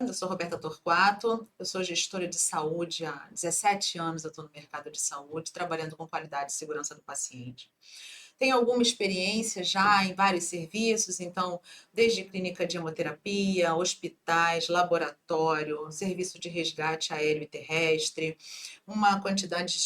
eu sou Roberta Torquato, eu sou gestora de saúde há 17 anos, eu estou no mercado de saúde, trabalhando com qualidade e segurança do paciente. Tenho alguma experiência já em vários serviços, então, desde clínica de hemoterapia, hospitais, laboratório, serviço de resgate aéreo e terrestre, uma quantidade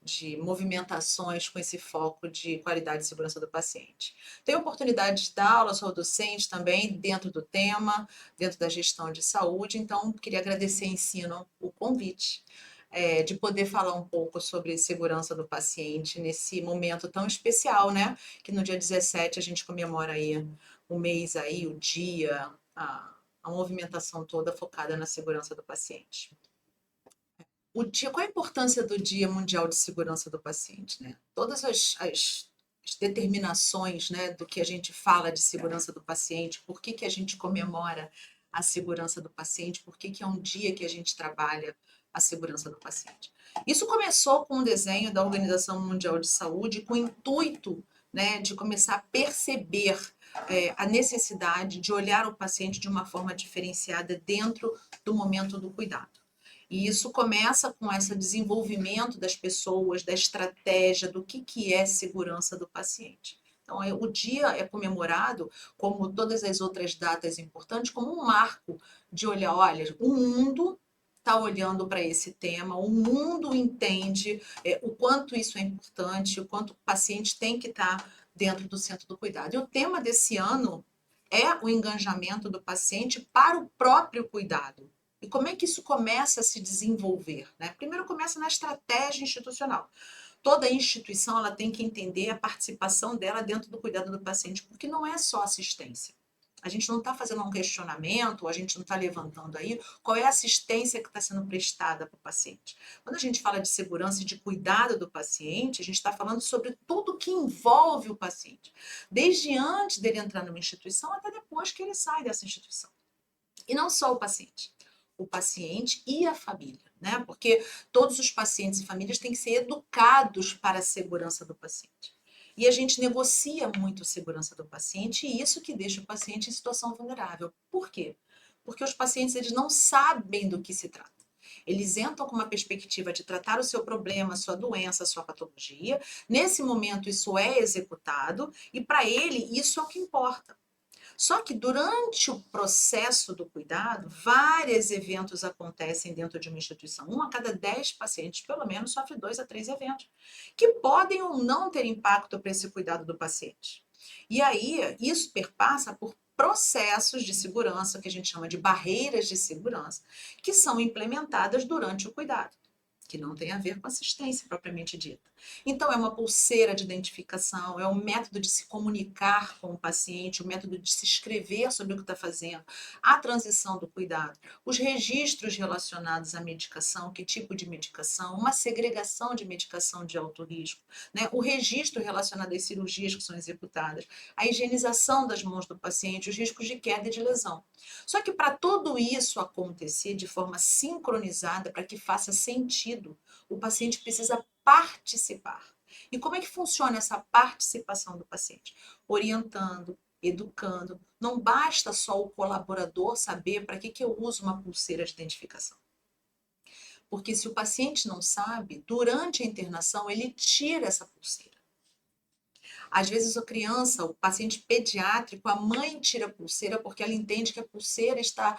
de movimentações com esse foco de qualidade e segurança do paciente. Tenho oportunidade de dar aula, sou docente também dentro do tema, dentro da gestão de saúde, então queria agradecer Ensino o convite. De poder falar um pouco sobre segurança do paciente nesse momento tão especial, né? Que no dia 17 a gente comemora aí o mês aí, o dia, a movimentação toda focada na segurança do paciente. Qual a importância do Dia Mundial de Segurança do Paciente, né? Todas as determinações, né, do que a gente fala de segurança do paciente, por que que a gente comemora a segurança do paciente, por que que é um dia que a gente trabalha a segurança do paciente. Isso começou com um desenho da Organização Mundial de Saúde com o intuito, né, de começar a perceber a necessidade de olhar o paciente de uma forma diferenciada dentro do momento do cuidado. E isso começa com esse desenvolvimento das pessoas, da estratégia, do que é segurança do paciente. Então, o dia é comemorado, como todas as outras datas importantes, como um marco de olhar, olha, o mundo está olhando para esse tema, o mundo entende o quanto isso é importante, o quanto o paciente tem que estar dentro do centro do cuidado. E o tema desse ano é o engajamento do paciente para o próprio cuidado. E como é que isso começa a se desenvolver? Né? Primeiro começa na estratégia institucional. Toda instituição ela tem que entender a participação dela dentro do cuidado do paciente, porque não é só assistência. A gente não está fazendo um questionamento, a gente não está levantando aí qual é a assistência que está sendo prestada para o paciente. Quando a gente fala de segurança e de cuidado do paciente, a gente está falando sobre tudo que envolve o paciente, desde antes dele entrar numa instituição até depois que ele sai dessa instituição. E não só o paciente e a família, né? Porque todos os pacientes e famílias têm que ser educados para a segurança do paciente. E a gente negocia muito a segurança do paciente e isso que deixa o paciente em situação vulnerável. Por quê? Porque os pacientes eles não sabem do que se trata. Eles entram com uma perspectiva de tratar o seu problema, a sua doença, a sua patologia. Nesse momento, isso é executado e, para ele, isso é o que importa. Só que durante o processo do cuidado, vários eventos acontecem dentro de uma instituição. Um a cada 10 pacientes, pelo menos, sofre 2 a 3 eventos, que podem ou não ter impacto para esse cuidado do paciente. E aí, isso perpassa por processos de segurança, que a gente chama de barreiras de segurança, que são implementadas durante o cuidado, que não tem a ver com assistência propriamente dita. Então, é uma pulseira de identificação, é um método de se comunicar com o paciente, o método de se escrever sobre o que está fazendo, a transição do cuidado, os registros relacionados à medicação, que tipo de medicação, uma segregação de medicação de alto risco, né? O registro relacionado às cirurgias que são executadas, a higienização das mãos do paciente, os riscos de queda e de lesão. Só que para tudo isso acontecer de forma sincronizada, para que faça sentido, o paciente precisa participar. E como é que funciona essa participação do paciente? Orientando, educando. Não basta só o colaborador saber para que eu uso uma pulseira de identificação. Porque se o paciente não sabe, durante a internação, ele tira essa pulseira. Às vezes a criança, o paciente pediátrico, a mãe tira a pulseira porque ela entende que a pulseira está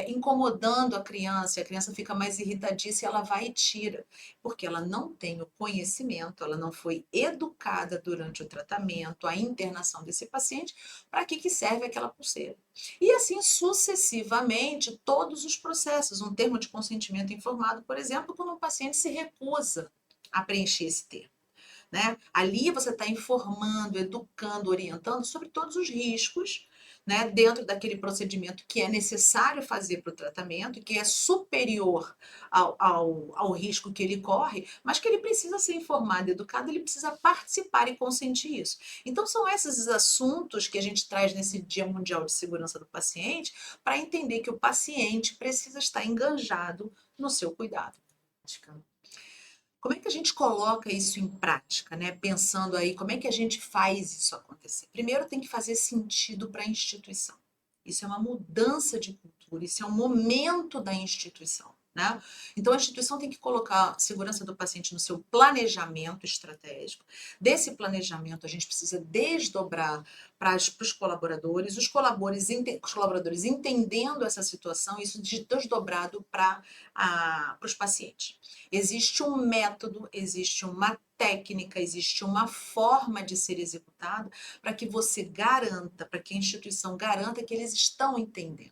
incomodando a criança fica mais irritadiça e ela vai e tira, porque ela não tem o conhecimento, ela não foi educada durante o tratamento, a internação desse paciente, para que serve aquela pulseira. E assim sucessivamente, todos os processos, um termo de consentimento informado, por exemplo, quando um paciente se recusa a preencher esse termo. Né? Ali você está informando, educando, orientando sobre todos os riscos, né, dentro daquele procedimento que é necessário fazer para o tratamento, que é superior ao risco que ele corre, mas que ele precisa ser informado, educado, ele precisa participar e consentir isso. Então, são esses assuntos que a gente traz nesse Dia Mundial de Segurança do Paciente para entender que o paciente precisa estar enganjado no seu cuidado. Como é que a gente coloca isso em prática, né? Pensando aí, como é que a gente faz isso acontecer? Primeiro tem que fazer sentido para a instituição. Isso é uma mudança de cultura. cultura, isso é um momento da instituição, né? Então, a instituição tem que colocar a segurança do paciente no seu planejamento estratégico. Desse planejamento, a gente precisa desdobrar para os colaboradores, os colaboradores entendendo essa situação, isso desdobrado para os pacientes. Existe um método, existe uma técnica, existe uma forma de ser executado para que você garanta, para que a instituição garanta que eles estão entendendo.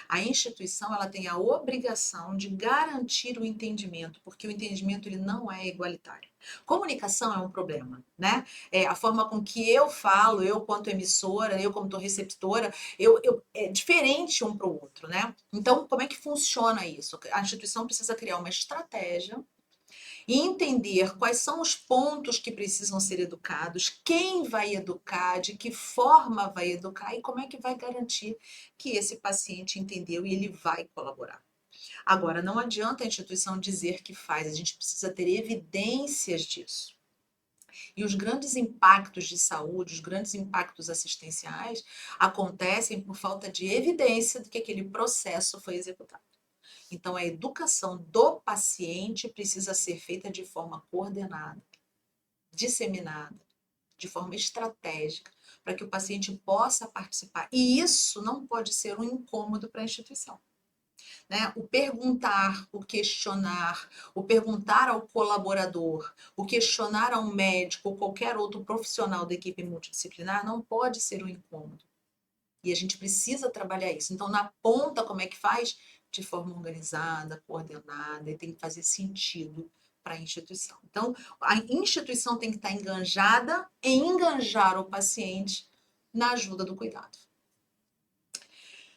A instituição ela tem a obrigação de garantir o entendimento, porque o entendimento ele não é igualitário. Comunicação é um problema, né? A forma com que eu falo, eu quanto emissora, eu como receptora, é diferente um para o outro, né? Então, como é que funciona isso? A instituição precisa criar uma estratégia e entender quais são os pontos que precisam ser educados, quem vai educar, de que forma vai educar e como é que vai garantir que esse paciente entendeu e ele vai colaborar. Agora, não adianta a instituição dizer que faz, a gente precisa ter evidências disso. E os grandes impactos de saúde, os grandes impactos assistenciais acontecem por falta de evidência de que aquele processo foi executado. Então, a educação do paciente precisa ser feita de forma coordenada, disseminada, de forma estratégica, para que o paciente possa participar. E isso não pode ser um incômodo para a instituição. Né? O perguntar, o questionar, o perguntar ao colaborador, o questionar a um médico ou qualquer outro profissional da equipe multidisciplinar não pode ser um incômodo. E a gente precisa trabalhar isso. Então, na ponta, como é que faz? De forma organizada, coordenada, e tem que fazer sentido para a instituição. Então, a instituição tem que estar enganjada em enganjar o paciente na ajuda do cuidado.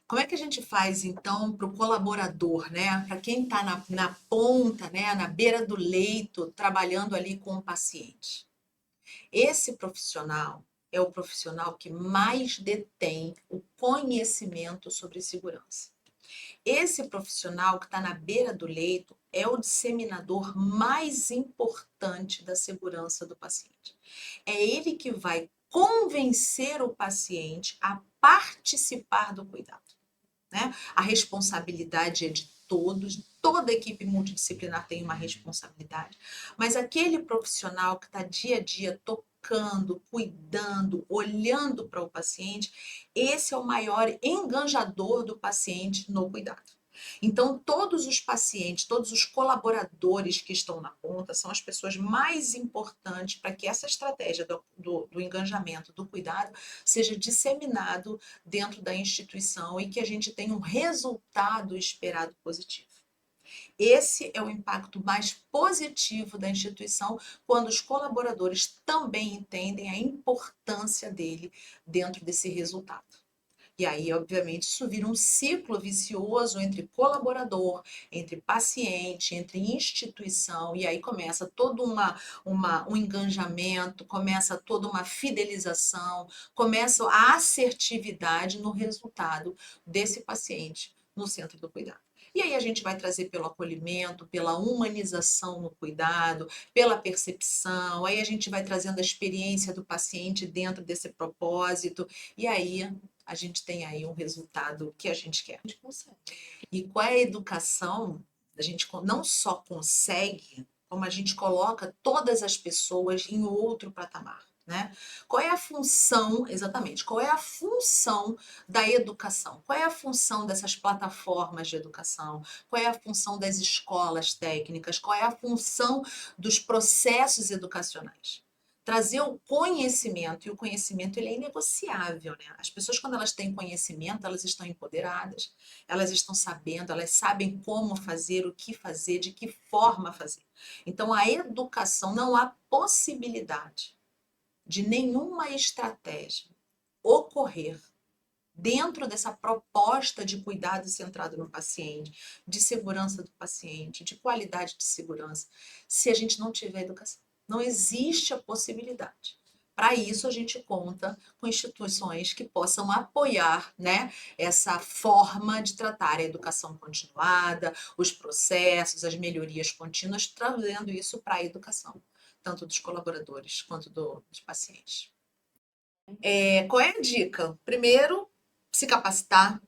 Como é que a gente faz, então, para o colaborador, né? Para quem está na ponta, né? Na beira do leito, trabalhando ali com o paciente? Esse profissional é o profissional que mais detém o conhecimento sobre segurança. Esse profissional que está na beira do leito é o disseminador mais importante da segurança do paciente. É ele que vai convencer o paciente a participar do cuidado. Né? A responsabilidade é de todos, toda equipe multidisciplinar tem uma responsabilidade, mas aquele profissional que está dia a dia tocando, cuidando, olhando para o paciente, esse é o maior enganjador do paciente no cuidado. Então, todos os pacientes, todos os colaboradores que estão na ponta são as pessoas mais importantes para que essa estratégia do engajamento, do cuidado, seja disseminado dentro da instituição e que a gente tenha um resultado esperado positivo. Esse é o impacto mais positivo da instituição quando os colaboradores também entendem a importância dele dentro desse resultado. E aí, obviamente, isso vira um ciclo vicioso entre colaborador, entre paciente, entre instituição, e aí começa todo um engajamento, começa toda uma fidelização, começa a assertividade no resultado desse paciente no centro do cuidado. E aí a gente vai trazer pelo acolhimento, pela humanização no cuidado, pela percepção, aí a gente vai trazendo a experiência do paciente dentro desse propósito, e aí a gente tem aí um resultado que a gente quer. A gente consegue. E com a educação, a gente não só consegue, como a gente coloca todas as pessoas em outro patamar. Né? Qual é a função, exatamente, qual é a função da educação? Qual é a função dessas plataformas de educação? Qual é a função das escolas técnicas? Qual é a função dos processos educacionais? Trazer o conhecimento, e o conhecimento ele é inegociável, né? As pessoas, quando elas têm conhecimento, elas estão empoderadas, elas estão sabendo, elas sabem como fazer, o que fazer, de que forma fazer. Então, a educação, não há possibilidade de nenhuma estratégia ocorrer dentro dessa proposta de cuidado centrado no paciente, de segurança do paciente, de qualidade de segurança, se a gente não tiver educação. Não existe a possibilidade. Para isso, a gente conta com instituições que possam apoiar, né, essa forma de tratar a educação continuada, os processos, as melhorias contínuas, trazendo isso para a educação, tanto dos colaboradores quanto dos pacientes. Qual é a dica? Primeiro, se capacitar,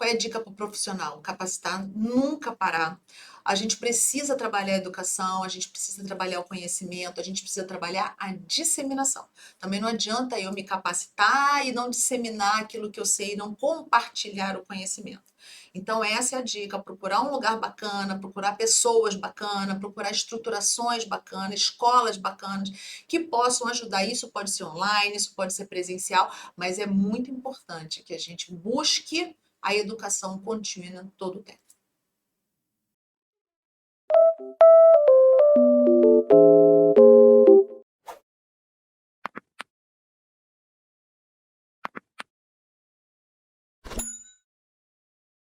Qual é a dica para o profissional? Capacitar, nunca parar. A gente precisa trabalhar a educação, a gente precisa trabalhar o conhecimento, a gente precisa trabalhar a disseminação. Também não adianta eu me capacitar e não disseminar aquilo que eu sei, não compartilhar o conhecimento. Então, essa é a dica: procurar um lugar bacana, procurar pessoas bacanas, procurar estruturações bacanas, escolas bacanas que possam ajudar. Isso pode ser online, isso pode ser presencial, mas é muito importante que a gente busque a educação contínua todo o tempo.